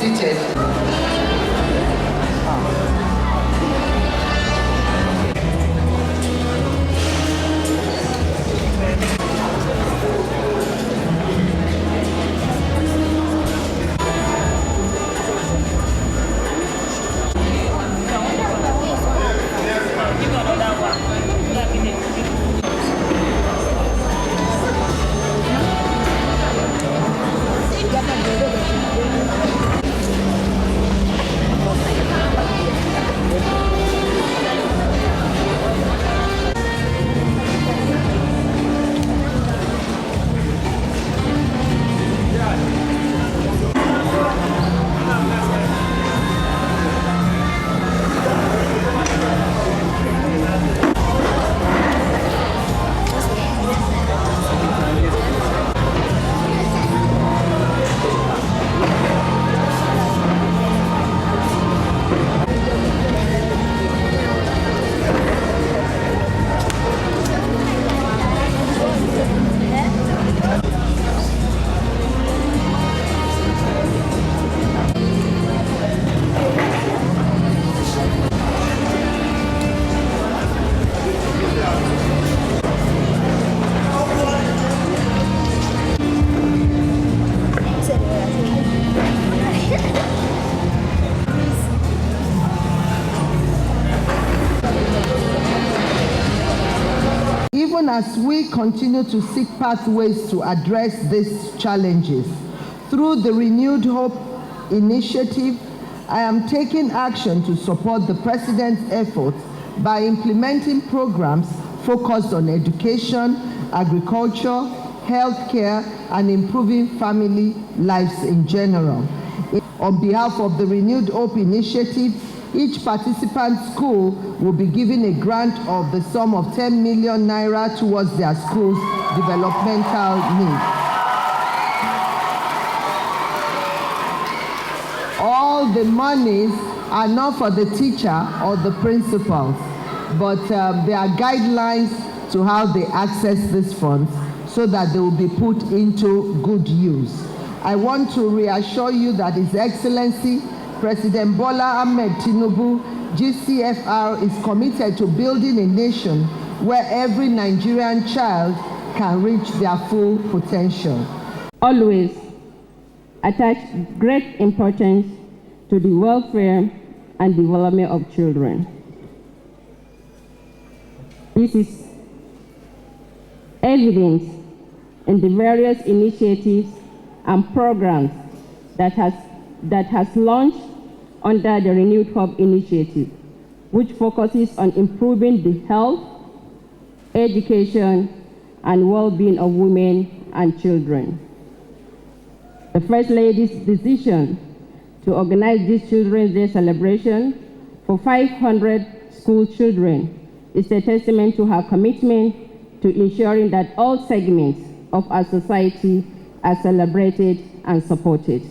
seated. Even as we continue to seek pathways to address these challenges, through the Renewed Hope initiative, I am taking action to support the President's efforts by implementing programs focused on education, agriculture, healthcare, and improving family lives in general. On behalf of the Renewed Hope initiative, each participant school will be given a grant of the sum of 10 million naira towards their school's developmental needs. All the monies are not for the teacher or the principals, but there are guidelines to how they access these funds so that they will be put into good use. I want to reassure you that His Excellency President Bola Tinubu, GCFR, is committed to building a nation where every Nigerian child can reach their full potential. Always attach great importance to the welfare and development of children. This is evident in the various initiatives and programs that has launched under the Renewed Hope initiative, which focuses on improving the health, education, and well-being of women and children. The First Lady's decision to organize this Children's Day celebration for 500 school children is a testament to her commitment to ensuring that all segments of our society are celebrated and supported.